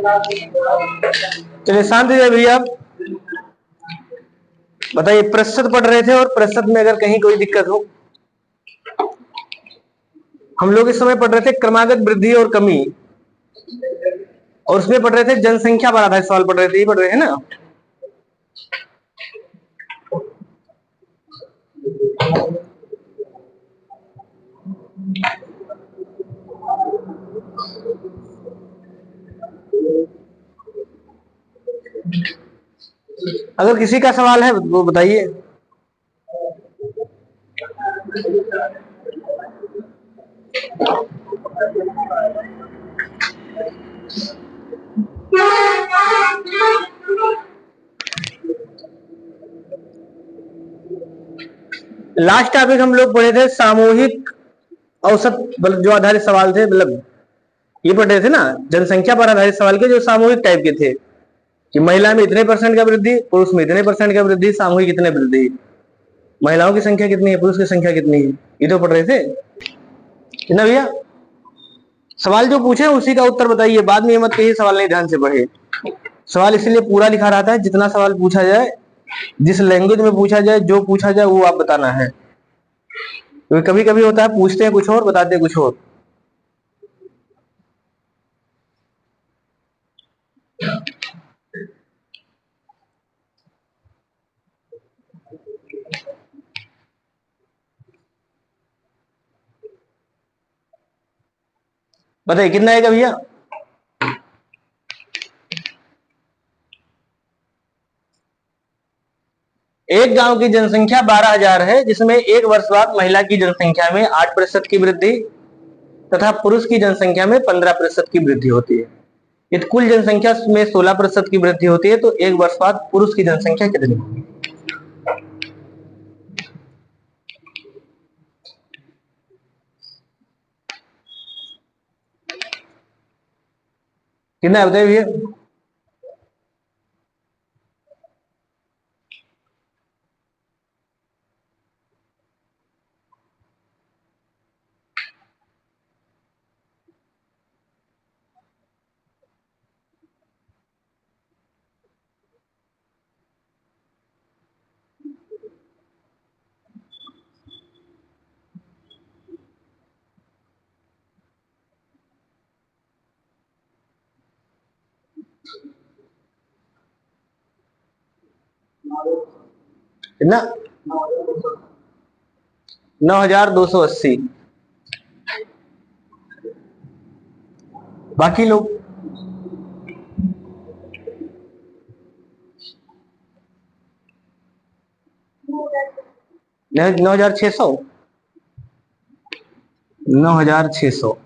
चलिए शांत हो जाइए भैया। बताइए, प्रतिशत पढ़ रहे थे और प्रतिशत में अगर कहीं कोई दिक्कत हो। हम लोग इस समय पढ़ रहे थे क्रमागत वृद्धि और कमी, और उसमें पढ़ रहे थे जनसंख्या पर आधारित सवाल पढ़ रहे थे, ये पढ़ रहे हैं ना। अगर किसी का सवाल है वो बताइए। लास्ट टॉपिक हम लोग पढ़े थे सामूहिक औसत, मतलब जो आधारित सवाल थे, मतलब ये पढ़ रहे थे ना जनसंख्या पर आधारित सवाल के, जो सामूहिक टाइप के थे कि महिला में इतने % का वृद्धि, पुरुष में इतने % का वृद्धि, सामूहिक इतने वृद्धि, महिलाओं की संख्या कितनी है, पुरुष की संख्या कितनी है, ये तो पढ़ रहे थे ना भैया। सवाल जो पूछे उसी का उत्तर बताइए, बाद में ये मत कहिए सवाल नहीं ध्यान से पढ़े। सवाल इसलिए पूरा लिखा रहता है, जितना सवाल पूछा जाए, जिस लैंग्वेज में पूछा जाए, जो पूछा जाए वो आप बताना है। क्योंकि कभी कभी होता है पूछते हैं कुछ और बताते हैं कुछ और। बताइए कितना आएगा भैया। एक गांव की जनसंख्या 12,000 है, जिसमें एक वर्ष बाद महिला की जनसंख्या में 8% की वृद्धि तथा पुरुष की जनसंख्या में 15% की वृद्धि होती है। यदि कुल जनसंख्या में 16% की वृद्धि होती है तो एक वर्ष बाद पुरुष की जनसंख्या कितनी होगी। कितना है बताइए भैया। कितना? 9,280। बाकी लोग 9,600। 9,600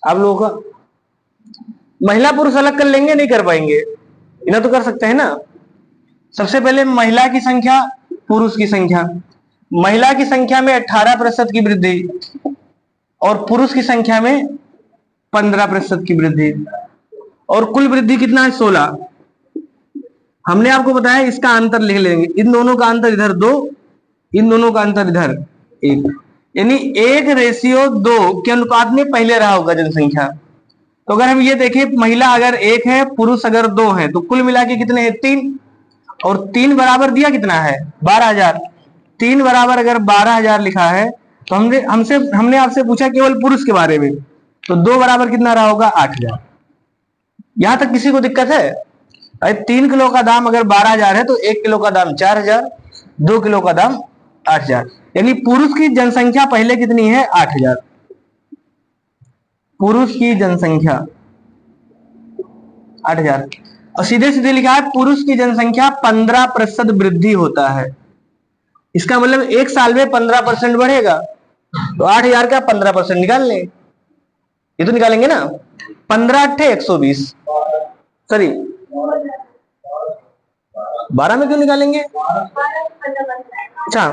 आप लोगों का। महिला पुरुष अलग कर लेंगे, नहीं कर पाएंगे, इतना तो कर सकते हैं ना। सबसे पहले महिला की संख्या, पुरुष की संख्या। महिला की संख्या में 18% की वृद्धि और पुरुष की संख्या में 15% की वृद्धि, और कुल वृद्धि कितना है 16। हमने आपको बताया इसका अंतर लिख लेंगे, इन दोनों का अंतर इधर 2, इन दोनों का अंतर इधर 1, यानी 1:2 के अनुपात में पहले रहा होगा जनसंख्या। तो अगर हम ये देखें, महिला अगर 1 है, पुरुष अगर 2 है, तो कुल मिला के कितने हैं 3, और 3 बराबर दिया कितना है 12,000। 3 बराबर अगर 12,000 लिखा है तो हमने आपसे पूछा केवल पुरुष के बारे में, तो 2 बराबर कितना रहा होगा 8,000। यहां तक किसी को दिक्कत है? 3 किलो का दाम अगर 12,000 है तो 1 किलो का दाम 4,000, 2 किलो का दाम 8,000, यानी पुरुष की जनसंख्या पहले कितनी है 8,000। पुरुष की जनसंख्या 8,000, और सीधे सीधे लिखा है पुरुष की जनसंख्या 15% वृद्धि होता है। इसका मतलब एक साल में 15% बढ़ेगा, तो 8,000 का 15% निकाल लें, ये तो निकालेंगे ना। 15 8 120, सॉरी 12 में क्यों निकालेंगे? अच्छा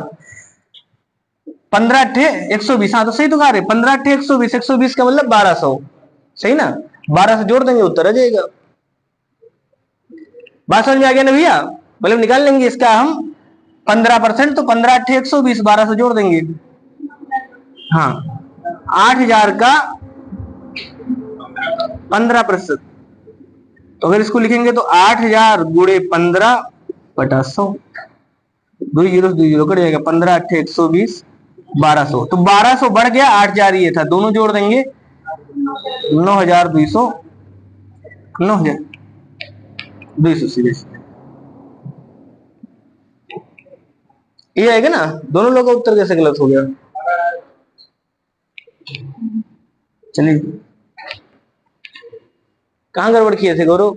15 8 120, हाँ तो सही तो कहा रहे, 15 8 120, 120 का मतलब 1200, सही ना। 1200 जोड़ देंगे उत्तर आ जाएगा। बात समझ में आ गया ना भैया। मतलब निकाल लेंगे इसका हम 15%, तो 15 8 120, 1200 जोड़ देंगे। हाँ 8,000 का 15%। तो अगर इसको लिखेंगे तो 8,000 गुणे 15/100, 2 जीरो कट जाएगा, 15×8 = 120, 1200। तो 1200 बढ़ गया, 8,000 ये था, दोनों जोड़ देंगे 9,200, 9,200 सीधे सीधे ये आएगा ना। दोनों लोगों का उत्तर कैसे गलत हो गया? चलिए, कहां गड़बड़ किए थे गौरव?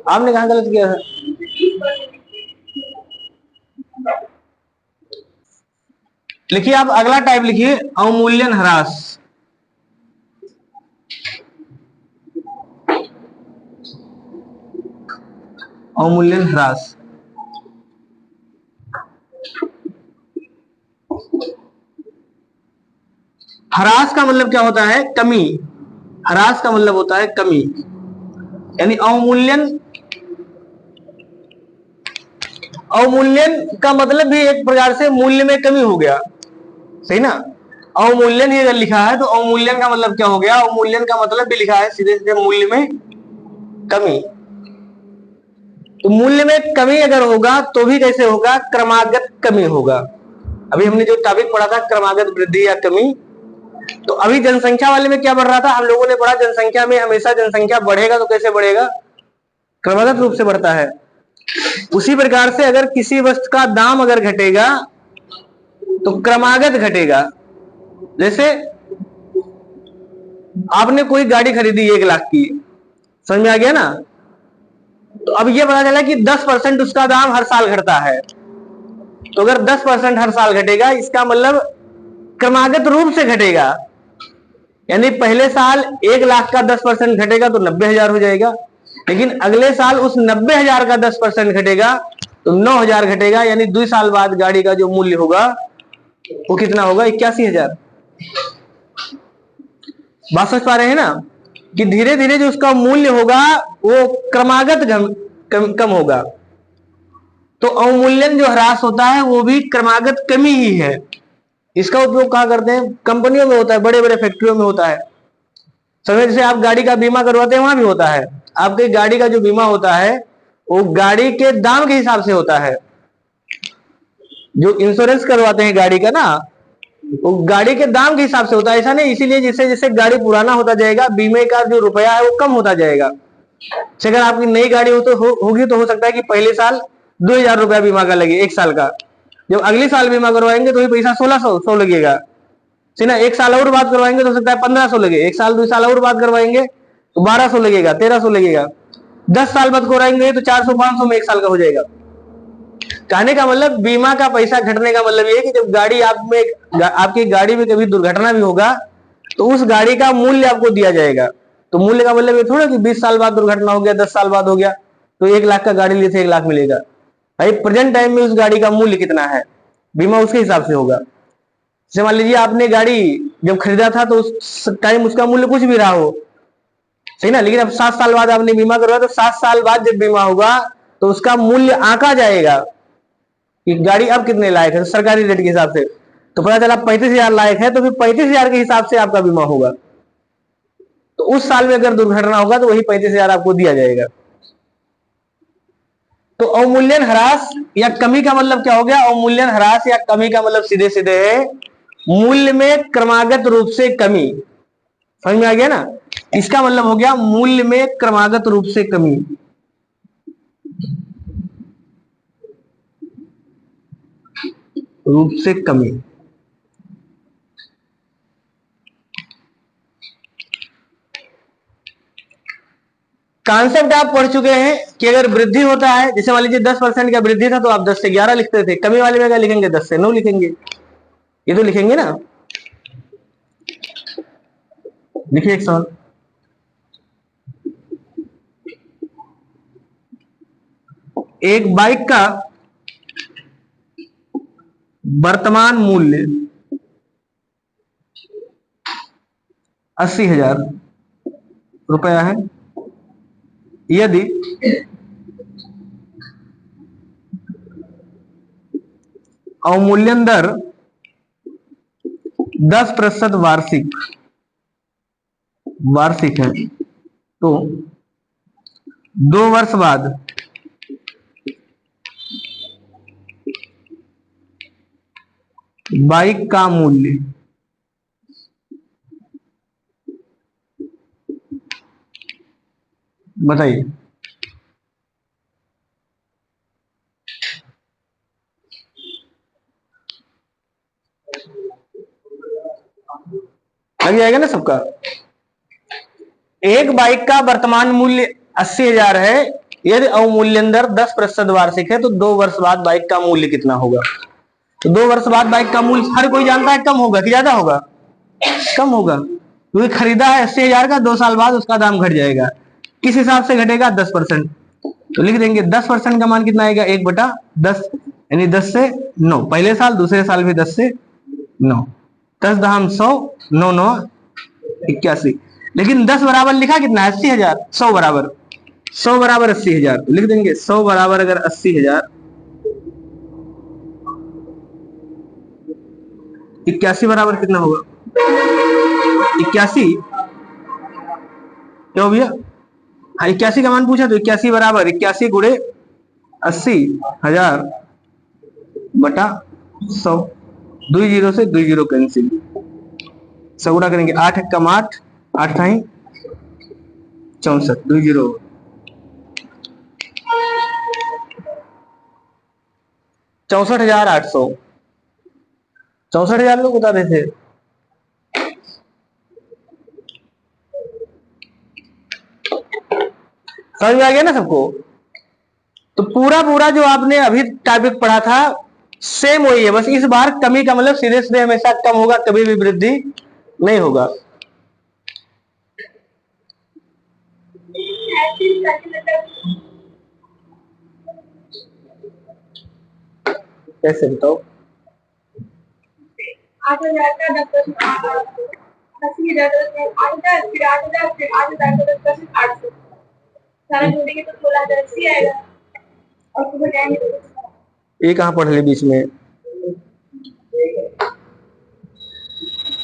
आपने कहां गलत किया था? लिखिए, आप अगला टाइप लिखिए, अवमूल्यन ह्रास। अवमूल्यन ह्रास, ह्रास का मतलब क्या होता है? कमी। ह्रास का मतलब होता है कमी, यानी अवमूल्यन। अवमूल्यन का मतलब भी एक प्रकार से मूल्य में कमी हो गया, सही ना। अवमूल्यन ही अगर लिखा है तो अवमूल्यन का मतलब क्या हो गया? अवमूल्यन का मतलब भी लिखा है सीधे सीधे मूल्य में कमी। तो मूल्य में कमी अगर होगा तो भी कैसे होगा? क्रमागत कमी होगा। अभी हमने जो टॉपिक पढ़ा था क्रमागत वृद्धि या कमी, तो अभी जनसंख्या वाले में क्या बढ़ रहा था? हम लोगों ने पढ़ा जनसंख्या में हमेशा जनसंख्या बढ़ेगा तो कैसे बढ़ेगा? क्रमागत रूप से बढ़ता है। उसी प्रकार से अगर किसी वस्तु का दाम अगर घटेगा तो क्रमागत घटेगा। जैसे आपने कोई गाड़ी खरीदी 1 लाख की, समझ में आ गया ना। तो अब ये पता चला कि 10% उसका दाम हर साल घटता है। तो अगर 10% हर साल घटेगा, इसका मतलब क्रमागत रूप से घटेगा, यानी पहले साल 1 लाख का 10% घटेगा तो 90,000 हो जाएगा, लेकिन अगले साल उस 90,000 का 10% घटेगा तो 9,000 घटेगा, यानी 2 साल बाद गाड़ी का जो मूल्य होगा वो कितना होगा? 81,000। बात समझ पा रहे हैं ना, कि धीरे धीरे जो उसका मूल्य होगा वो क्रमागत कम होगा। तो अवमूल्यन जो ह्रास होता है वो भी क्रमागत कमी ही है। इसका उपयोग कहां करते हैं? कंपनियों में होता है, बड़े बड़े फैक्ट्रियों में होता है। समय जैसे आप गाड़ी का बीमा करवाते हैं वहां भी होता है। आपके गाड़ी का जो बीमा होता है वो गाड़ी के दाम के हिसाब से होता है। जो इंश्योरेंस करवाते हैं गाड़ी का ना, वो गाड़ी के दाम के हिसाब से होता है। ऐसा नहीं, इसीलिए जैसे जैसे गाड़ी पुराना होता जाएगा बीमे का जो रुपया है वो कम होता जाएगा। अगर आपकी नई गाड़ी होगी तो हो सकता है कि पहले साल 2,000 रुपया बीमा का लगे 1 साल का, जब अगले साल बीमा करवाएंगे तो ही पैसा 1,600 लगेगा, ना। 1 साल और बात करवाएंगे तो हो सकता है 1,500 लगे, 1 साल 2 साल और बात करवाएंगे तो 1,200 लगेगा, 1,300 लगेगा। 10 साल बाद करवाएंगे तो 400-500 में 1 साल का हो जाएगा। कहने का मतलब बीमा का पैसा घटने का मतलब ये है कि जब गाड़ी आपकी गाड़ी में कभी दुर्घटना भी होगा तो उस गाड़ी का मूल्य आपको दिया जाएगा। तो मूल्य का मतलब ये थोड़ा कि 20 साल बाद दुर्घटना हो गया, 10 साल बाद हो गया तो 1 लाख का गाड़ी लिए थे 1 लाख मिलेगा। भाई प्रेजेंट टाइम में उस गाड़ी का मूल्य कितना है, बीमा उसके हिसाब से होगा। जैसे मान लीजिए आपने गाड़ी जब खरीदा था तो उस टाइम उसका मूल्य कुछ भी रहा हो, सही ना, लेकिन अब 7 साल बाद आपने बीमा करवाया तो 7 साल बाद जब बीमा होगा तो उसका मूल्य आंका जाएगा कि गाड़ी अब कितने लायक है, तो सरकारी रेट के हिसाब से तो पता चला 35,000 लायक है, तो फिर 35,000 के हिसाब से आपका बीमा होगा। तो उस साल में अगर दुर्घटना होगा तो वही 35,000 आपको दिया जाएगा। तो अवमूल्यन ह्रास या कमी का मतलब क्या हो गया? अवमूल्यन ह्रास या कमी का मतलब सीधे सीधे है मूल्य में क्रमागत रूप से कमी। समझ में आ गया ना, इसका मतलब हो गया मूल्य में क्रमागत रूप से कमी। रूप से कमी, कॉन्सेप्ट आप पढ़ चुके हैं कि अगर वृद्धि होता है, जैसे मान लीजिए 10% का वृद्धि था तो आप 10 से 11 लिखते थे, कमी वाले में क्या लिखेंगे? 10 से 9 लिखेंगे, ये तो लिखेंगे ना। देखिए एक सवाल, एक बाइक का वर्तमान मूल्य 80,000 रुपया है, यदि अवमूल्यन दर 10% वार्षिक वार्षिक है, तो 2 वर्ष बाद बाइक का मूल्य बताइए। लग जाएगा ना सबका। एक बाइक का वर्तमान मूल्य 80,000 है, यदि अवमूल्यन दर 10% वार्षिक है तो 2 वर्ष बाद बाइक का मूल्य कितना होगा। तो 2 वर्ष बाद बाइक का मूल्य हर कोई जानता है कम होगा कि ज्यादा होगा, कम होगा, क्योंकि खरीदा है 80,000 का, 2 साल बाद उसका दाम घट जाएगा। किस हिसाब से घटेगा, 10%। तो लिख देंगे 10% का मान कितना आएगा, 1/10, यानी 10 से 9, पहले साल दूसरे साल भी 10 से 9, 10 दहम 100, 9 9 81। लेकिन 10 बराबर लिखा कितना है, 80,000, 100 बराबर 80,000, तो लिख देंगे 100 बराबर अगर 80,000, 81 बराबर कितना होगा, 81, क्यों भैया, हाँ 81 का मान पूछा तो 81 बराबर 81 गुणे 80,000 बटा 100, 2 जीरो से 2 जीरो कैंसिल, 100 गुणा करेंगे 8 कम 8, 8 था 64, 2 जीरो 64,800, 64,000 लोग बता रहे थे। समझ में आ गया ना सबको। तो पूरा पूरा जो आपने अभी टॉपिक पढ़ा था सेम वही है, बस इस बार कमी का मतलब सीधे सीधे हमेशा कम होगा, कभी भी वृद्धि नहीं होगा। कैसे बताओ, 8,000 का 10%, 80,000 8,000, फिर 8,000, फिर 8,000 का 10%, 800, सारा जोड़ेंगे तो 16,080 आएगा। और तो ये कहाँ पढ़ ले बीच में,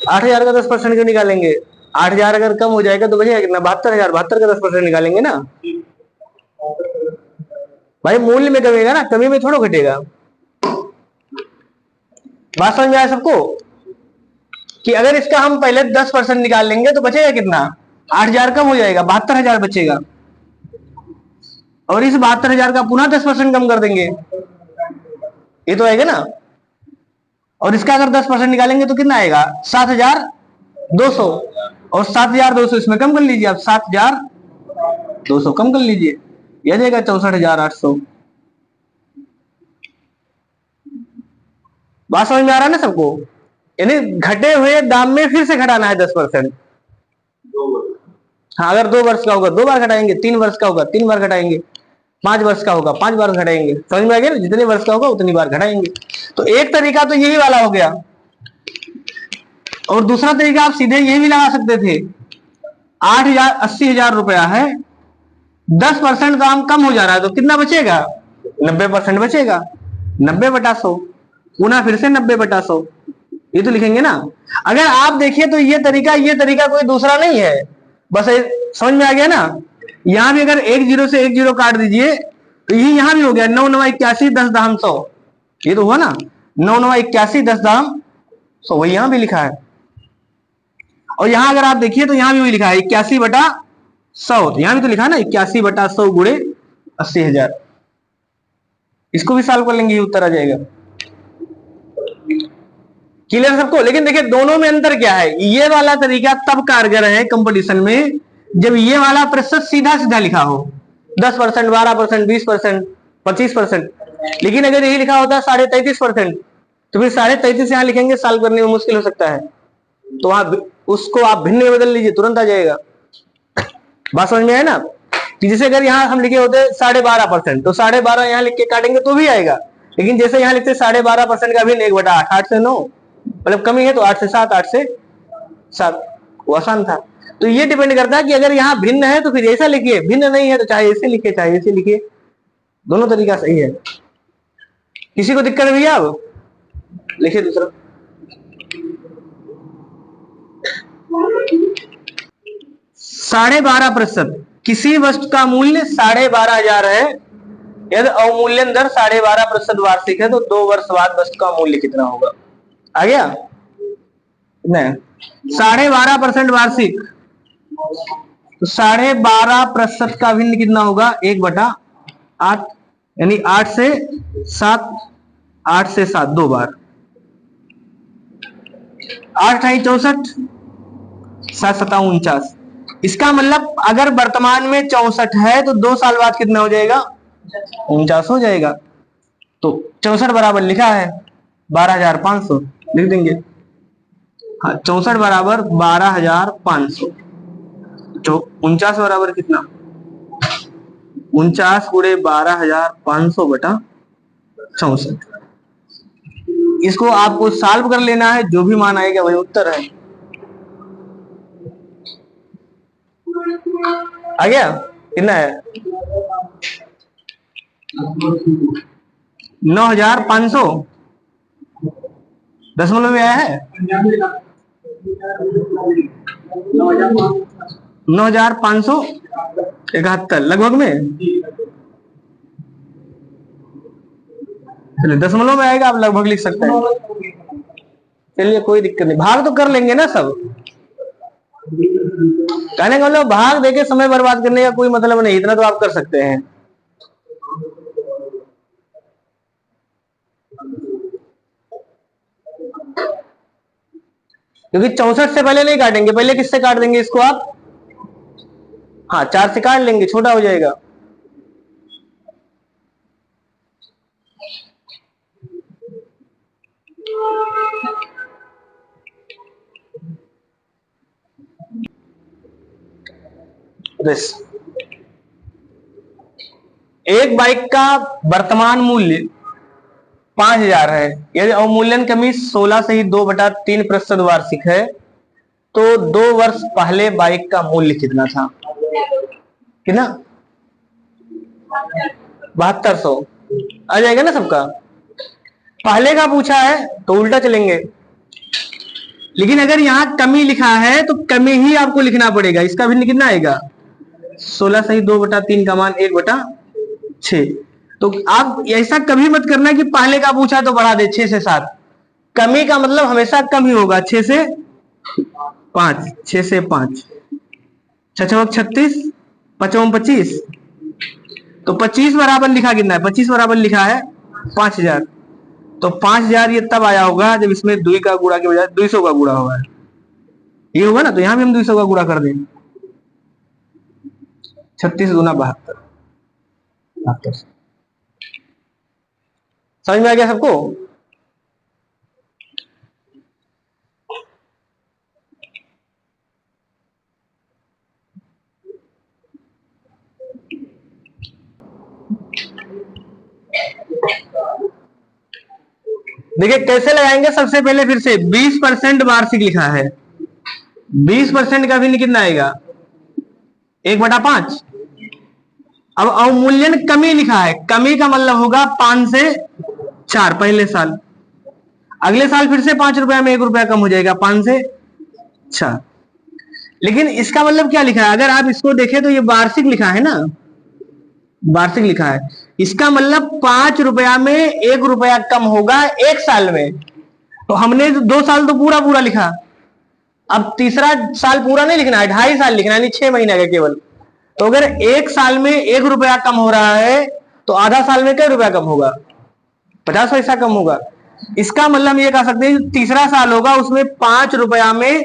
8,000 का 10% क्यों निकालेंगे, 8,000 अगर कम हो जाएगा तो बचेगा कितना, 72,000, 72 का 10% निकालेंगे ना भाई, मूल्य में कमेगा ना, कमी में थोड़ा घटेगा। बात समझ में आया सबको, कि अगर इसका हम पहले 10% निकाल लेंगे तो बचेगा कितना, 8,000 कम हो जाएगा, 72,000 बचेगा, और इस 72,000 का पुनः 10% कम कर देंगे, ये तो आएगा ना। और इसका अगर 10% निकालेंगे तो कितना आएगा, 7,200, और 7,200 इसमें कम कर लीजिए आप, 7,200 कम कर लीजिए, यह देगा 64,800। बात समझ में आ रहा है ना सबको, यानी घटे हुए दाम में फिर से घटाना है 10%। हाँ, अगर 2 वर्ष का होगा 2 बार घटाएंगे, 3 वर्ष का होगा 3 बार घटाएंगे, 5 वर्ष का होगा 5 बार घटाएंगे। समझ में आ गया ना, जितने वर्ष का होगा उतनी बार घटाएंगे। तो एक तरीका तो यही वाला हो गया, और दूसरा तरीका आप सीधे यही भी लगा सकते थे, 8,000 80,000 रुपया है, 10% दाम कम हो जा रहा है तो कितना बचेगा, 90% बचेगा, 90/100, पुनः फिर से 90/100, ये तो लिखेंगे ना। अगर आप देखिए तो ये तरीका कोई दूसरा नहीं है, बस समझ में आ गया ना। यहां भी अगर 1 जीरो से 1 जीरो काट दीजिए तो ये यहां भी हो गया, 9 9 81 10 दहम 100, ये तो हुआ ना, 9 9 81 10 दहम 100, वही यहां भी लिखा है। और यहां अगर आप देखिए तो यहां भी वही लिखा है 81/100, तो यहां भी तो लिखा है ना 81/100 गुणे 80,000, इसको भी सॉल्व कर लेंगे, ये उत्तर आ जाएगा। क्लियर सबको। लेकिन देखिए दोनों में अंतर क्या है, ये वाला तरीका तब कारगर है कंपटीशन में जब ये वाला प्रतिशत सीधा सीधा लिखा हो, 10%, 12%, 20%, 25%। लेकिन अगर यही लिखा होता 33.5%, तो फिर 33.5 यहां लिखेंगे, सॉल्व करने में मुश्किल हो सकता है, तो आप उसको आप भिन्न में बदल लीजिए, तुरंत आ जाएगा। बात समझ में आया ना, कि जैसे अगर यहाँ हम लिखे होते 12.5%, तो 12.5 यहाँ लिख के काटेंगे तो भी आएगा, लेकिन जैसे यहाँ लिखते 12.5% का भिन्न 1/8, 8 से 9, मतलब कमी है तो 8 से 7, 8 से 7, वो आसान था। तो ये डिपेंड करता है कि अगर यहाँ भिन्न है तो फिर ऐसा लिखिए, भिन्न नहीं है तो चाहे ऐसे लिखिए चाहे ऐसे लिखिए, दोनों तरीका सही है। किसी को दिक्कत भैया, अब लिखिए दूसरा। 12.5%, किसी वस्तु का मूल्य 12,500 है, यदि अवमूल्यन दर 12.5% वार्षिक है तो 2 वर्ष बाद वस्तु का मूल्य कितना होगा? आ गया? नहीं, 12.5% वार्षिक, तो 12.5% का भिन्न कितना होगा? 1/8, यानी 8 से 7, 8 से 7 दो बार, 8 × 64, 7 × 49। इसका मतलब अगर वर्तमान में 64 है तो 2 साल बाद कितना हो जाएगा? 49 हो जाएगा। तो 64 बराबर लिखा है 12,500, लिख देंगे। हाँ, 64 बराबर 12,500। तो 49 बराबर कितना? 49 गुणे 12,500 बटा 64। इसको आपको सॉल्व कर लेना है, जो भी मान आएगा वही उत्तर है। आ गया? कितना है? 9,500 दशमलव में आया है। 9,571 लगभग में, चलिए दशमलव में आएगा, आप लगभग लिख सकते हैं। चलिए कोई दिक्कत नहीं, भाग तो कर लेंगे ना सब। कहने का मतलब भाग देके समय बर्बाद करने का कोई मतलब नहीं, इतना तो आप कर सकते हैं। क्योंकि 64 से पहले नहीं काटेंगे, पहले किससे काट देंगे इसको आप? हाँ, 4 से काट लेंगे, छोटा हो जाएगा। एक बाइक का वर्तमान मूल्य 5,000 है, यदि अवमूल्यन कमी 16 से ही 2/3% वार्षिक है तो 2 वर्ष पहले बाइक का मूल्य कितना था? कितना? 7200 आ जाएगा ना सबका। पहले का पूछा है तो उल्टा चलेंगे, लेकिन अगर यहाँ कमी लिखा है तो कमी ही आपको लिखना पड़ेगा। इसका भिन्न कितना आएगा? 16 से ही 2/3 का मान 1/6। तो आप ऐसा कभी मत करना कि पहले का पूछा तो बढ़ा दे 6 से 7। कमी का मतलब हमेशा कम ही होगा, 6 से 5, 6 से 5, 6 36, 5 25, तो 25 बराबर लिखा कितना है? 25 बराबर लिखा है 5,000। तो 5,000 ये तब आया होगा जब इसमें 2 का गुणा के बजाय 200 का गुणा होगा। ये होगा ना, तो यहां भी हम 200 का गुणा कर दें। 36 गुना 72। समझ में आ गया सबको? देखिए कैसे लगाएंगे। सबसे पहले फिर से 20% वार्षिक लिखा है, 20% का भिन्न कितना आएगा? 1/5। अब अवमूल्यन कमी लिखा है, कमी का मतलब होगा 5 से 4 पहले साल, अगले साल फिर से 5 रुपया में 1 रुपया कम हो जाएगा 5 से 4। लेकिन इसका मतलब क्या लिखा है? अगर आप इसको देखें तो ये वार्षिक लिखा है ना, वार्षिक लिखा है। इसका मतलब 5 रुपया में 1 रुपया कम होगा 1 साल में। तो हमने 2 साल तो पूरा पूरा लिखा, अब तीसरा साल पूरा नहीं लिखना है, 2.5 साल लिखना है, यानी 6 महीने का केवल। तो अगर 1 साल में 1 रुपया कम हो रहा है तो आधा साल में क्या रुपया कम होगा? 50 पैसा कम होगा। इसका मतलब हम ये कह सकते हैं तीसरा साल होगा उसमें 5 रुपया में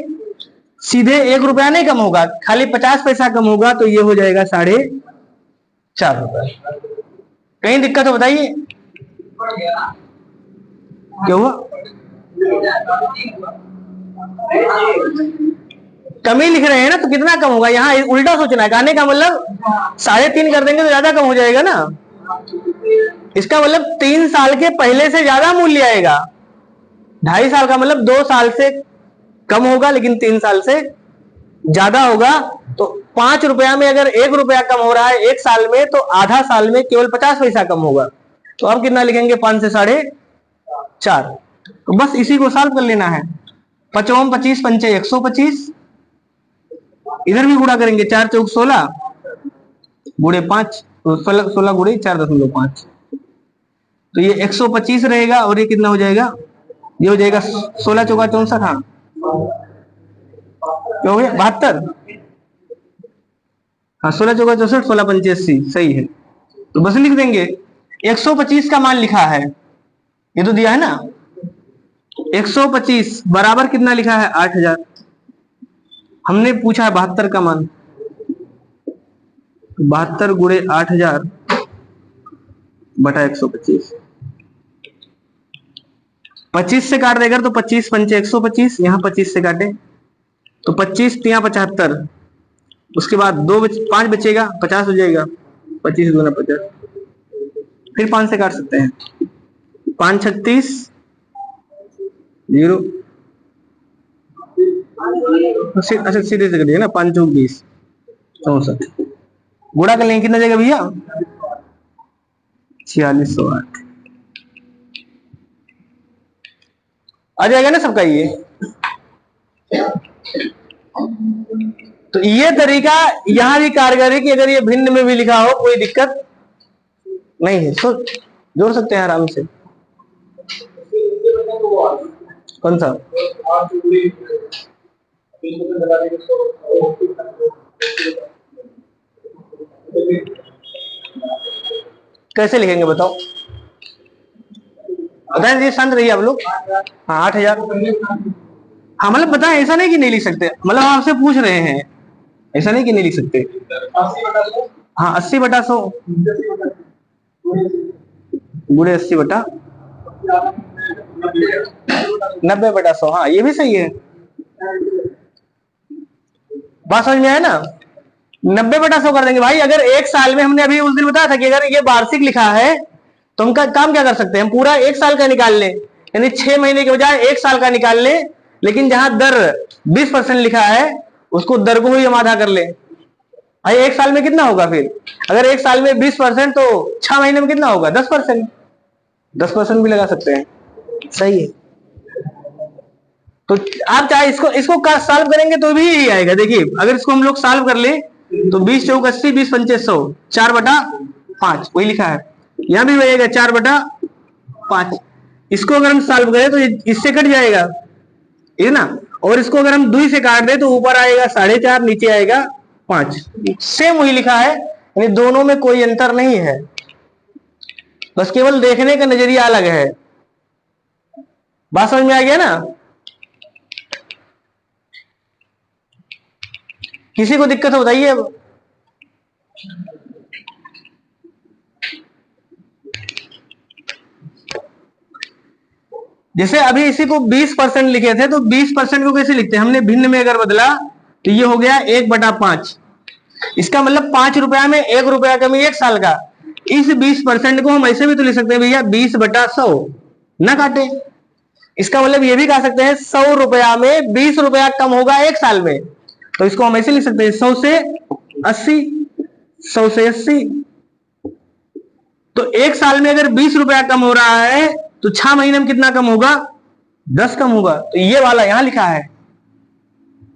सीधे 1 रुपया नहीं कम होगा, खाली 50 पैसा कम होगा, तो ये हो जाएगा 4.5 रुपया। कहीं दिक्कत हो बताइए? क्या हुआ? कमी लिख रहे हैं ना, तो कितना कम होगा? यहाँ उल्टा सोचना है, कहने का मतलब 3.5 कर देंगे तो ज्यादा कम हो जाएगा ना। इसका मतलब 3 साल के पहले से ज्यादा मूल्य आएगा। 2.5 साल का मतलब 2 साल से कम होगा लेकिन 3 साल से ज्यादा होगा। तो 5 रुपया में अगर 1 रुपया कम हो रहा है 1 साल में, तो आधा साल में केवल 50 पैसा कम होगा। तो अब कितना लिखेंगे? 5 से 4.5। तो बस इसी को सॉल्व कर लेना है। 5 25 पंचे 125, इधर भी गुणा करेंगे, 4 चौक 16 गुणे 5, तो 16 गुणे 4.5, तो ये 125 रहेगा, और ये कितना हो जाएगा, ये हो जाएगा 16 चौका 64, हाँ क्या हो गया 72, हाँ 16 चौका 64, 16 पंचे 80, सही है। तो बस लिख देंगे 125 का मान लिखा है, ये तो दिया है ना, 125 बराबर कितना लिखा है 8000, हमने पूछा है 72 का मान, 72 गुणे 8000 बटा 125, 25 से काट देगा तो 25 पंचे 125, यहाँ 25 से काटे तो 25 तिया 75, उसके बाद 5 बचेगा, 50 हो जाएगा, 25 गुना 50, फिर 5 से काट सकते हैं, 5 36 0, अच्छा सीधे से करिए ना, 5 चौक 20 64, गुणा कर लेंगे कितना जाएगा भैया 4608, आ जाएगा ना सबका ये। तो ये तरीका यहां भी कारगर है कि अगर ये भिन्न में भी लिखा हो कोई दिक्कत नहीं है, तो जोड़ सकते हैं आराम से। कौन सा कैसे लिखेंगे बताओ, बताएं जी, शांत रहिए आप लोग। हाँ 8000, हाँ मतलब बताएं, ऐसा नहीं कि नहीं लिख सकते, मतलब हम आपसे पूछ रहे हैं, ऐसा नहीं कि नहीं लिख सकते। हाँ 80/100 गुणे 80/90/100, हाँ ये भी सही है, बात समझ में आया ना। 90/100 कर देंगे भाई। अगर एक साल में, हमने अभी उस दिन बताया था कि अगर ये वार्षिक लिखा है तो हम काम क्या कर सकते हैं, हम पूरा एक साल का निकाल लें, यानी 6 महीने के बजाय एक साल का निकाल लें, लेकिन जहां दर 20% लिखा है उसको दर को ही हम आधा कर लें। भाई एक साल में कितना होगा फिर, अगर एक साल में 20% तो 6 महीने में कितना होगा 10%, 10% भी लगा सकते हैं, सही है। तो आप चाहे इसको सॉल्व करेंगे तो भी यही आएगा। देखिए अगर इसको हम लोग सॉल्व कर ले तो 20 चौक 80, 20 पंचे 100, 4/5 वही लिखा है, यहां भी रहेगा 4/5। इसको अगर हम सॉल्व करें तो इससे कट जाएगा, है ना, और इसको अगर हम 2 से काट दे तो ऊपर आएगा 4.5, नीचे आएगा 5, सेम वही लिखा है, यानी दोनों में कोई अंतर नहीं है, बस केवल देखने का नजरिया अलग है। बात समझ में आ गया ना, किसी को दिक्कत हो बताइए अब। जैसे अभी इसी को 20% लिखे थे तो 20% को कैसे लिखते हैं, हमने भिन्न में अगर बदला तो ये हो गया 1/5, इसका मतलब 5 रुपया में 1 रुपया कमी एक साल का। इस 20% को हम ऐसे भी तो लिख सकते हैं भैया 20/100, ना काटे, इसका मतलब ये भी कह सकते हैं 100 रुपया में 20 रुपया कम होगा एक साल में, तो इसको हम ऐसे लिख सकते हैं 100 से 80, 100 से 80। तो एक साल में अगर 20 रुपया कम हो रहा है तो 6 महीने में कितना कम होगा, 10 कम होगा। तो ये वाला यहां लिखा है,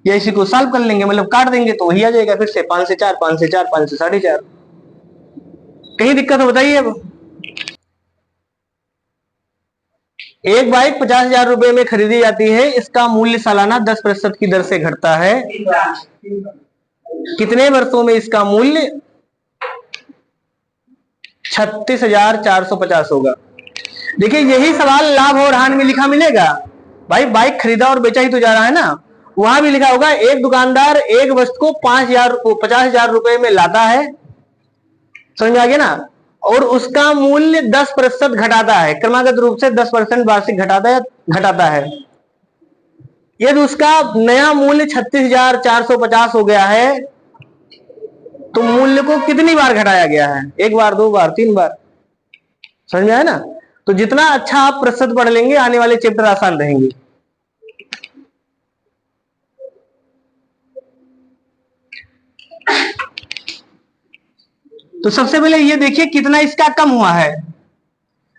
ये इसी को सॉल्व कर लेंगे, मतलब काट देंगे तो वही आ जाएगा फिर से 5 से 4, 5 से 4, 5 से 4.5। कहीं दिक्कत हो बताइए अब। एक बाइक 50,000 रुपए में खरीदी जाती है, इसका मूल्य सालाना 10% की दर से घटता है, कितने वर्षों में इसका मूल्य 36,450 होगा। देखिए यही सवाल लाभ और हानि में लिखा मिलेगा भाई, बाइक खरीदा और बेचा ही तो जा रहा है ना, वहां भी लिखा होगा एक दुकानदार एक वस्तु को 50,000 रुपए में लाता है, समझ में आ गया ना, और उसका मूल्य 10% घटाता है, क्रमागत रूप से 10% वार्षिक घटाता है। यदि उसका नया मूल्य 36,450 हो गया है तो मूल्य को कितनी बार घटाया गया है, 1 बार, 2 बार, 3 बार, समझ में आया ना। तो जितना अच्छा आप प्रतिशत पढ़ लेंगे आने वाले चैप्टर आसान रहेंगे। तो सबसे पहले ये देखिए कितना इसका कम हुआ है।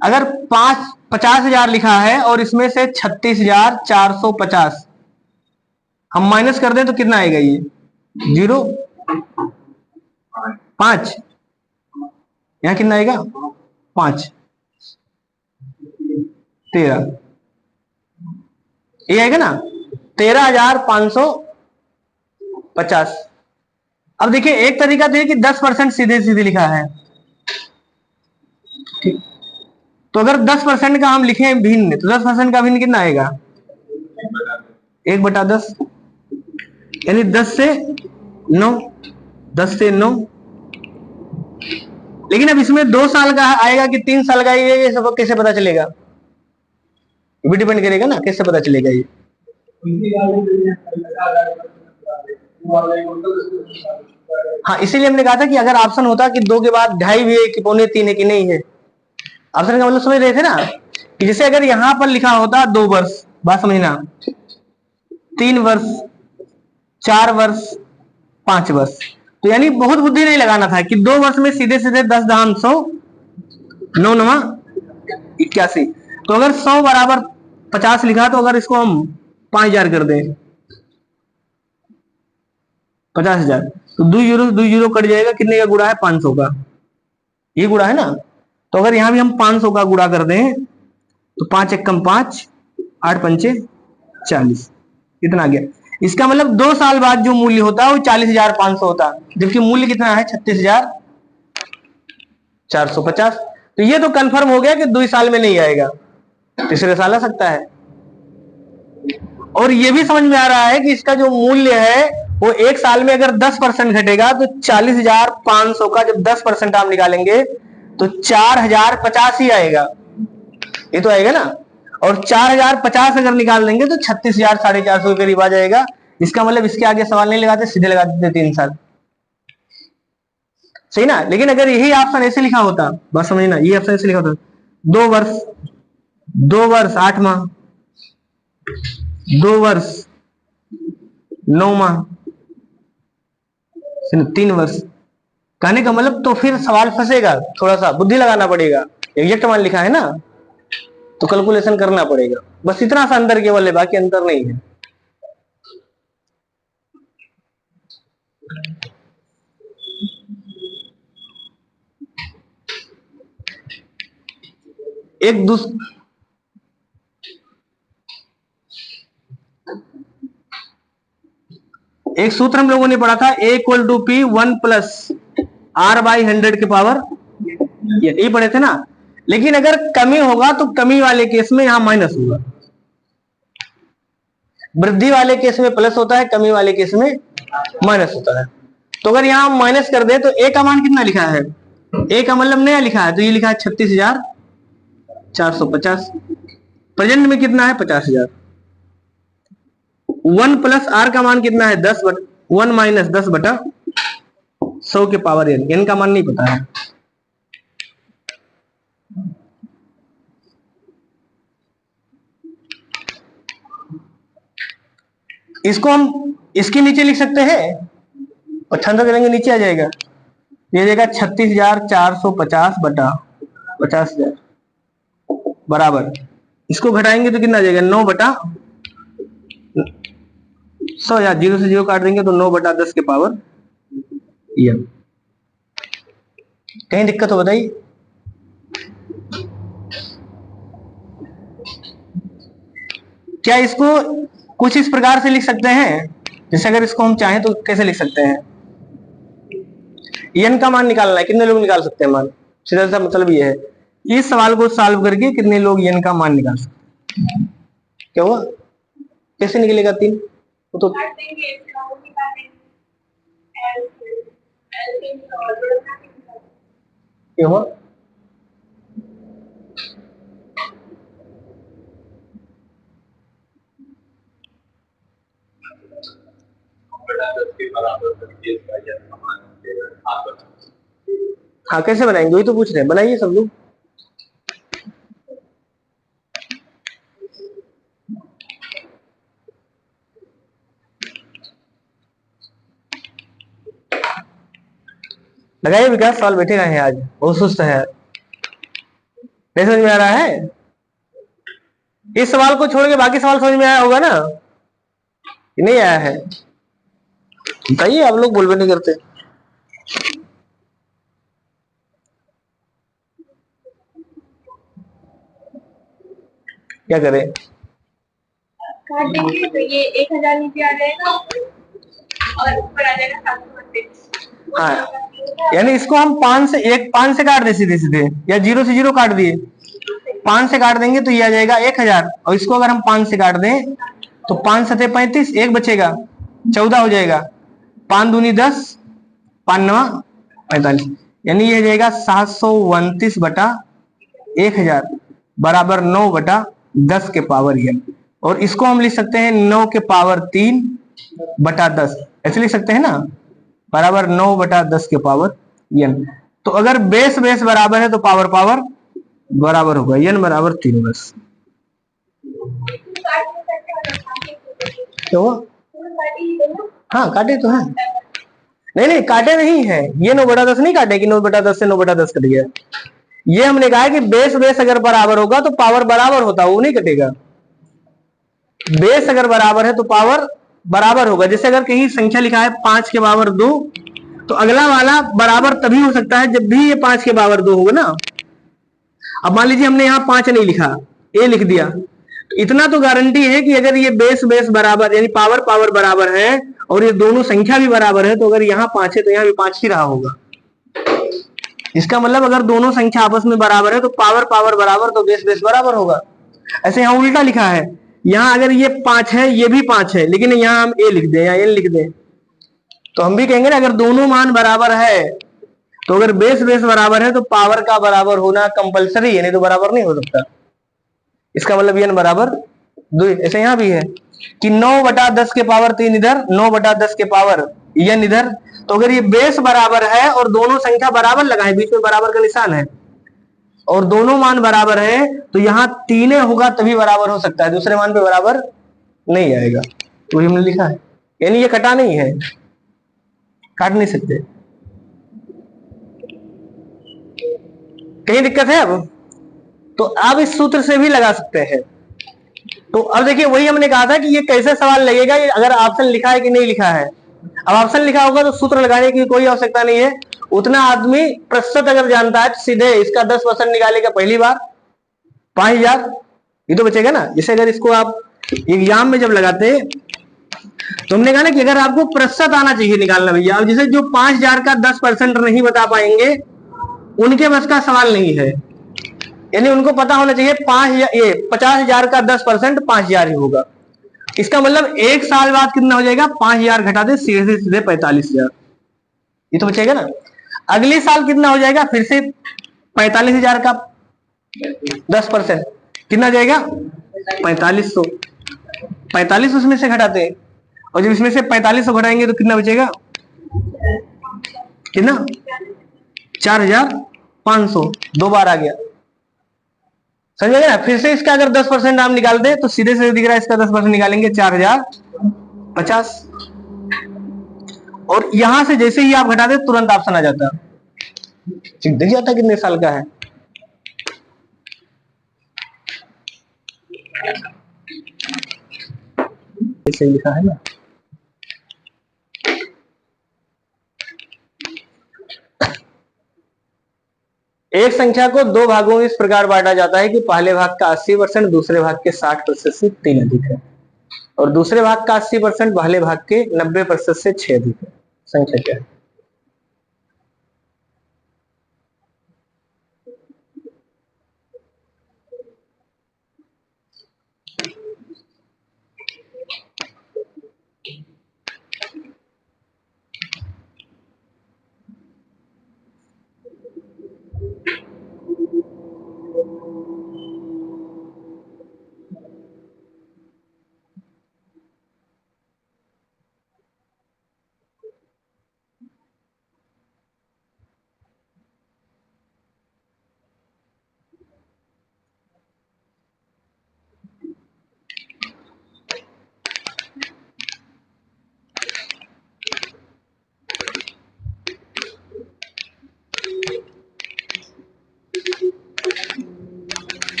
अगर 50,000 लिखा है और इसमें से 36,450 हम माइनस कर दें तो कितना आएगा, ये 0 5, यहाँ कितना आएगा 5 13, ये आएगा ना 13,550। अब देखिए एक तरीका तो है कि 10% सीधे सीधे लिखा है, ठीक। तो अगर 10% का हम लिखें भिन्न, तो 10% का भिन्न कितना आएगा 1/10, यानी 10 से 9, 10 से 9। लेकिन अब इसमें 2 साल का आएगा कि 3 साल का, ये सब कैसे पता चलेगा, भी डिपेंड करेगा ना, कैसे पता चलेगा ये। हाँ, इसीलिए हमने कहा था कि अगर ऑप्शन होता कि 2 के बाद 2.5 भी है कि 2.75 है कि नहीं है, ऑप्शन का मतलब समझ रहे थे ना, कि जैसे अगर यहां पर लिखा होता 2 वर्ष, बात समझना, 3 वर्ष, 4 वर्ष, 5 वर्ष, तो यानी बहुत बुद्धि नहीं लगाना था कि 2 वर्ष में सीधे सीधे 10,100 9 9 81। तो अगर 100 बराबर 50 लिखा, तो अगर इसको हम 5,000 कर दें 50,000, तो 2 जीरो कट जाएगा, कितने का गुणा है 500 का, ये गुणा है ना। तो अगर यहां भी हम 500 का गुणा कर दें, तो 5 एकम 5, 8 पंचे 40, कितना आ गया। इसका मतलब 2 साल बाद जो मूल्य होता है वो 40,500 होता, जबकि मूल्य कितना है 36,450। तो ये तो कंफर्म हो गया कि 2 साल में नहीं आएगा, तीसरे साल आ सकता है। और ये भी समझ में आ रहा है कि इसका जो मूल्य है वो 1 साल में अगर 10% घटेगा, तो 40,500 का जब 10% आप निकालेंगे तो 4,050 ही आएगा, ये तो आएगा ना। और 4,050 अगर निकाल देंगे तो 36,450 के करीब आ जाएगा। इसका मतलब इसके आगे सवाल नहीं लगाते, सीधे लगा देते 3 साल, सही ना। लेकिन अगर यही ऑप्शन ऐसे लिखा होता, बस समझना, ये ऑप्शन ऐसे लिखा होता 2 वर्ष, 2 वर्ष 8 माह, 2 वर्ष 9 माह, 3 वर्ष, कहने का मतलब तो फिर सवाल फंसेगा, थोड़ा सा बुद्धि लगाना पड़ेगा। एग्जैक्ट मान लिखा है ना, तो कैलकुलेशन करना पड़ेगा, बस इतना सा अंदर केवल है, बाकी अंतर नहीं है। एक सूत्र हम लोगों ने पढ़ा था, A equal to P 1 plus R/100 के पावर, ये पढ़े थे ना। लेकिन अगर कमी होगा तो कमी वाले केस में यहां माइनस होगा, वृद्धि वाले केस में प्लस होता है, कमी वाले केस में माइनस होता है। तो अगर यहां माइनस कर दे तो ए का मान कितना लिखा है, ए का मतलब नया लिखा है, तो ये लिखा है 36,450, प्रेजेंट में कितना है 50,000। 1 प्लस आर का मान कितना है 1 माइनस 10/100 के पावर एन, एन का मान नहीं पता है। इसको हम इसके नीचे लिख सकते हैं, और छंद करेंगे नीचे आ जाएगा, ये जाएगा 36,450/50,000 बराबर, इसको घटाएंगे तो कितना आ जाएगा 9/100, या 0 से 0 काट देंगे तो 9/10 के पावर एन। कहीं दिक्कत हो बताइए। क्या इसको कुछ इस प्रकार से लिख सकते हैं, जैसे अगर इसको हम चाहें तो कैसे लिख सकते हैं, एन का मान निकालना है, कितने लोग निकाल सकते हैं मान, सीधा सा मतलब ये है। इस सवाल को सॉल्व करके कितने लोग एन का मान निकाल सकते हैं, क्या हुआ, कैसे निकलेगा 3, वो तो क्या हुआ, हाँ कैसे बनाएंगे, वही तो पूछ रहे हैं, बनाइए सब लोग। लगाइए विकास, सवाल बैठे रहे हैं आज, बहुत सुस्त है, नहीं समझ में आ रहा है। इस सवाल को छोड़ के बाकी सवाल समझ में आया होगा ना, नहीं आया है। बताइए, आप लोग बोलबे नहीं करते। क्या करें? काट देंगे तो ये 1000 नीचे आ जाएगा और ऊपर आ जाएगा 732। हाँ, यानी इसको हम 5 से काट दे सीधे सीधे, या 0 से 0 काट दिए, 5 से काट देंगे तो ये आ जाएगा 1000। और इसको अगर हम 5 से काट दें तो 5 सते 35, एक बचेगा, 14 हो जाएगा। 5 दूनी 10, 5 नवा 45, यानी ये हो जाएगा 729/1000 बराबर 9/10 के पावर n। और इसको हम लिख सकते हैं 9 के पावर 3/10, ऐसे लिख सकते हैं ना, बराबर 9/10 के पावर n। तो अगर बेस बेस बराबर है तो पावर पावर बराबर होगा, n बराबर 3 बस। तो हाँ, काटे तो है, नहीं काटे नहीं है, ये 9/10 नहीं काटे कि 9/10 से 9/10 कट गया। ये हमने कहा है कि बेस बेस अगर बराबर होगा तो पावर बराबर होता, वो नहीं कटेगा। बेस अगर बराबर है तो पावर बराबर होगा। जैसे अगर कहीं संख्या लिखा है 5 के पावर 2, तो अगला वाला बराबर तभी हो सकता है जब भी ये 5 के पावर 2 होगा ना। अब मान लीजिए हमने यहाँ 5 नहीं लिखा, ए लिख दिया, तो इतना तो गारंटी है कि अगर ये बेस बेस बराबर यानी पावर पावर बराबर है और ये दोनों संख्या भी बराबर है, तो अगर यहाँ 5 है तो यहाँ भी 5 ही रहा होगा। इसका मतलब अगर दोनों संख्या आपस में बराबर है तो पावर पावर बराबर, तो बेस बेस बराबर होगा। ऐसे यहाँ उल्टा लिखा है, यहाँ अगर ये 5 है ये भी 5 है, लेकिन यहाँ हम ए लिख दें या एन लिख दें, तो हम भी कहेंगे ना अगर दोनों मान बराबर है, तो अगर बेस बेस बराबर है तो पावर का बराबर होना कंपलसरी है, नहीं तो बराबर नहीं हो सकता। इसका मतलब n बराबर 2। ऐसे यहाँ भी है कि 9/10 के पावर 3 इधर, 9/10 के पावर n इधर। तो अगर ये बेस बराबर है और दोनों संख्या बराबर लगाए, बीच में बराबर का निशान है, और दोनों मान बराबर है, तो यहाँ 3 होगा तभी बराबर हो सकता है, दूसरे मान पे बराबर नहीं आएगा। तो हमने लिखा है, यानी ये कटा नहीं है, काट नहीं सकते। कहीं दिक्कत है? अब तो आप इस सूत्र से भी लगा सकते हैं। तो अब देखिए, वही हमने कहा था कि ये कैसे सवाल लगेगा, ये अगर ऑप्शन लिखा है कि नहीं लिखा है। अब ऑप्शन लिखा होगा तो सूत्र लगाने की कोई आवश्यकता नहीं है। उतना आदमी प्रतिशत अगर जानता है तो सीधे इसका 10% निकालेगा पहली बार, 5000, ये तो बचेगा ना। जैसे अगर इसको आप एग्जाम में जब लगाते, तो हमने कहा ना कि अगर आपको प्रतिशत आना चाहिए निकालना भैया, अब जैसे जो 5000 का 10% नहीं बता पाएंगे, उनके बस का सवाल नहीं है। यानी उनको पता होना चाहिए 50,000 का 10% 5000 ही होगा। इसका मतलब एक साल बाद कितना हो जाएगा, 5000 घटा दे सीधे सीधे 45,000, ये तो बचेगा ना। अगले साल कितना हो जाएगा, फिर से 45,000 का 10% कितना जाएगा, 4500। 45 उसमें से घटाते हैं, और जब इसमें से 4500 घटाएंगे तो कितना बचेगा, कितना, 4500, 2 बार आ गया, समझ गए ना। फिर से इसका अगर 10% आप निकाल दे तो सीधे से दिख रहा है, इसका 10% निकालेंगे 4050। और यहां से जैसे ही आप घटा दे तुरंत ऑप्शन आ जाता, दिख जाता कितने साल का है। ऐसे लिखा है ना। एक संख्या को 2 भागों में इस प्रकार बांटा जाता है कि पहले भाग का 80% दूसरे भाग के 60% से 3 अधिक है, और दूसरे भाग का 80% पहले भाग के 90% से 6 अधिक है। संख्या क्या है?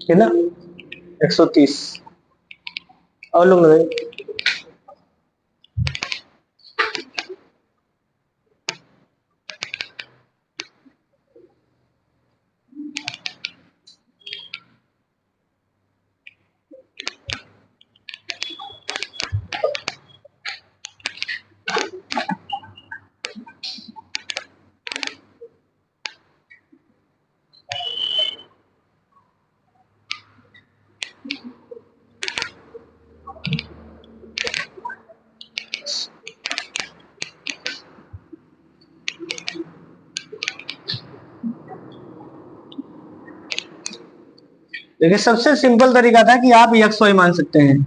कितना, 130। और लोग लगाए, देखिए सबसे सिंपल तरीका था कि आप x y मान सकते हैं।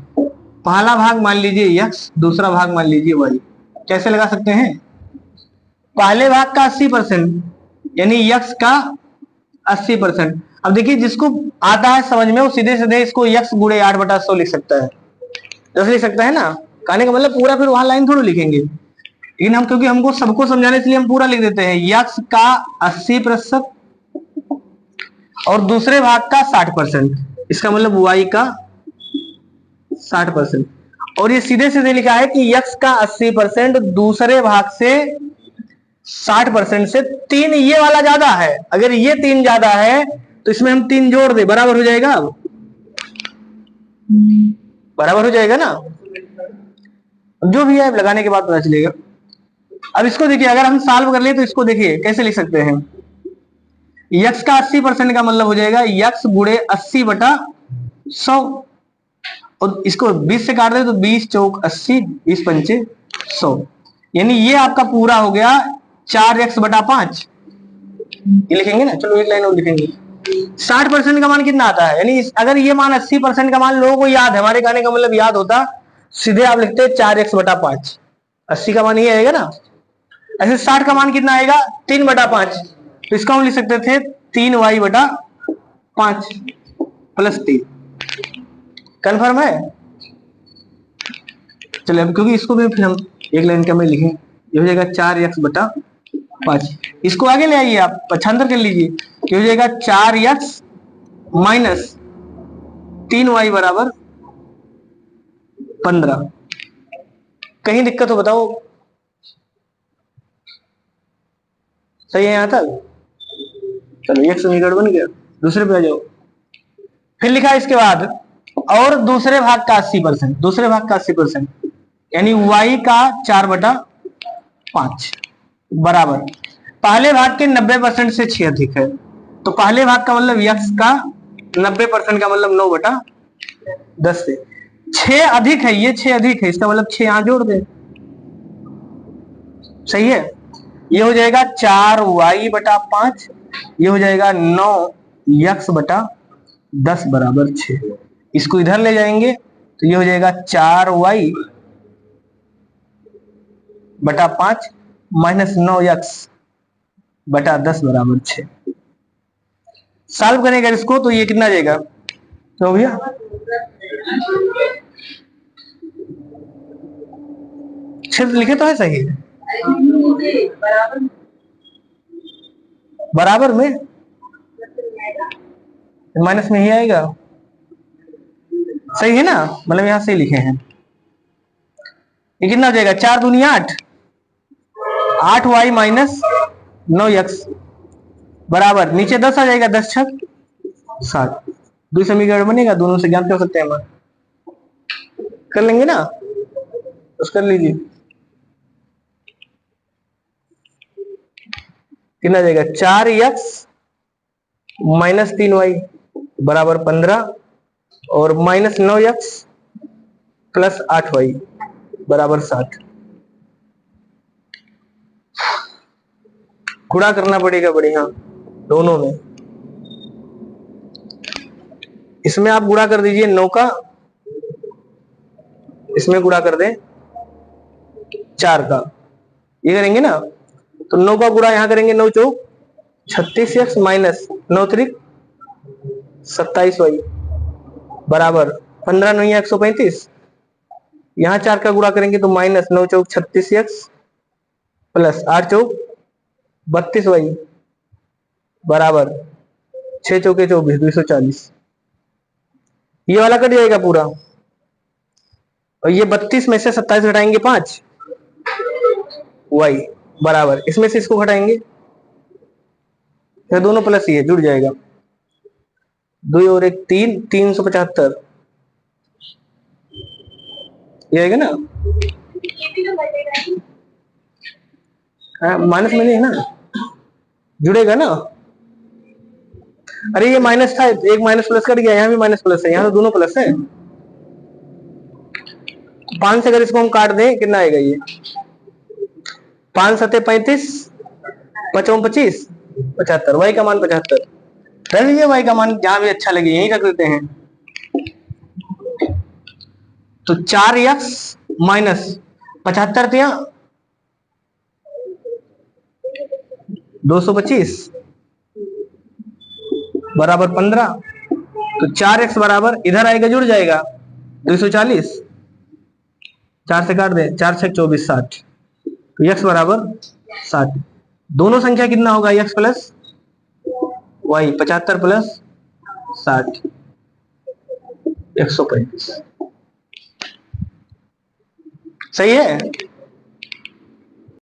पहला भाग मान लीजिए x, दूसरा भाग मान लीजिए y। कैसे लगा सकते हैं? पहले भाग का 80% यानी x का 80%। अब देखिए जिसको आता है समझ में वो सीधे सीधे इसको x गुणे 8/100 लिख सकता है, 10 लिख सकता है ना। कहने का मतलब पूरा फिर वहां लाइन थोड़ी लिखेंगे, लेकिन हम क्योंकि हमको सबको समझाने के लिए हम पूरा लिख देते हैं। x का 80% और दूसरे भाग का 60%, इसका मतलब y का 60%। और ये सीधे सीधे लिखा है कि x का 80% दूसरे भाग से 60% से 3 ये वाला ज्यादा है। अगर ये 3 ज्यादा है तो इसमें हम 3 जोड़ दे, बराबर हो जाएगा। अब बराबर हो जाएगा ना, जो भी है लगाने के बाद पता चलेगा। अब इसको देखिए, अगर हम सॉल्व कर ले तो इसको देखिए कैसे लिख सकते हैं। x का 80% का मतलब हो जाएगा x गुणे 80/100, और इसको 20 से काट दे तो 20 चौक 80, 20 पंचे 100, यानी ये आपका पूरा हो गया 4x/5। ये लिखेंगे ना, चलो एक लाइन और लिखेंगे। 60% का मान कितना आता है, यानी अगर ये मान 80% का मान लोगों को याद है, हमारे कहने का मतलब याद होता, सीधे आप लिखते 4x/5। 80 का मान ये आएगा ना। ऐसे 60 का मान कितना आएगा, 3/5। तो इसका हम लिख सकते थे 3y/5 प्लस 3। कन्फर्म है? चलिए अब क्योंकि इसको भी फिर हम एक लाइन का में लिखें, ये हो जाएगा 4x/5। इसको आगे ले आइए, आप पक्षांतर कर लीजिए, ये हो जाएगा 4x माइनस 3y बराबर 15। कहीं दिक्कत हो बताओ? सही है यहां तक? चलो एक समीकरण बन गया। दूसरे पे आ जाओ। फिर लिखा इसके बाद और दूसरे भाग का 80%, दूसरे भाग का 80% यानी y का 4/5 बराबर पहले भाग के 90% से 6 अधिक है। तो पहले भाग का मतलब x का 90% का मतलब 9/10 से 6 अधिक है, ये 6 अधिक है, इसका मतलब 6 यहां जोड़ दे। सही है? ये हो जाएगा 4y/5, ये हो जाएगा 9x/10 बराबर 6। इसको इधर ले जाएंगे तो ये हो जाएगा 4y/5 माइनस 9x/10 बराबर 6। सॉल्व करेंगे इसको तो ये कितना जाएगा, तो भैया क्षेत्र लिखे तो है सही, बराबर में माइनस में ही आएगा। सही है ना, मतलब यहां से लिखे हैं। ये कितना हो जाएगा, 4 दूनी 8, 8y माइनस 9x बराबर नीचे 10 आ जाएगा, 10 छक 7। दो समीकरण बनेगा, दोनों से ज्ञात कर सकते हैं हम। कर लेंगे ना, बस कर लीजिए। कितना जाएगा, 4x माइनस 3y बराबर 15 और माइनस 9x प्लस 8y बराबर 7। गुणा करना पड़ेगा बढ़िया दोनों में। इसमें आप गुणा कर दीजिए 9 का, इसमें गुणा कर दें 4 का, ये करेंगे ना तो 9 का गुणा यहां करेंगे, 9 चौक 36x माइनस 9 त्रिक 27y बराबर 15 9 135। यहां 4 का गुणा करेंगे तो माइनस 9 चौक 36x प्लस 8 चौक 32y बराबर 6 चौके 24 240। ये वाला कट जाएगा पूरा, और ये 32 में से 27 घटाएंगे 5 y बराबर, इसमें से इसको घटाएंगे फिर दोनों प्लस ये जुड़ जाएगा, 2 और 1 3, 375 ये आएगा ना। माइनस में नहीं है ना, जुड़ेगा ना। अरे ये माइनस था, एक माइनस प्लस कट गया, यहाँ भी माइनस प्लस है, यहाँ तो दोनों प्लस है। 5 से अगर इसको हम काट दें कितना आएगा, ये 5 7 35, 5 25 75, y का मान 75। रख लीजिए y का मान जहां भी अच्छा लगे यही रख देते हैं। तो 4x माइनस 75 दिया 225 बराबर 15। तो 4x बराबर इधर आएगा जुड़ जाएगा 240, 4 से काट दे 4 6 24 60। तो x बराबर 60। दोनों संख्या कितना होगा x प्लस वाई 75 प्लस 60 135। सही है।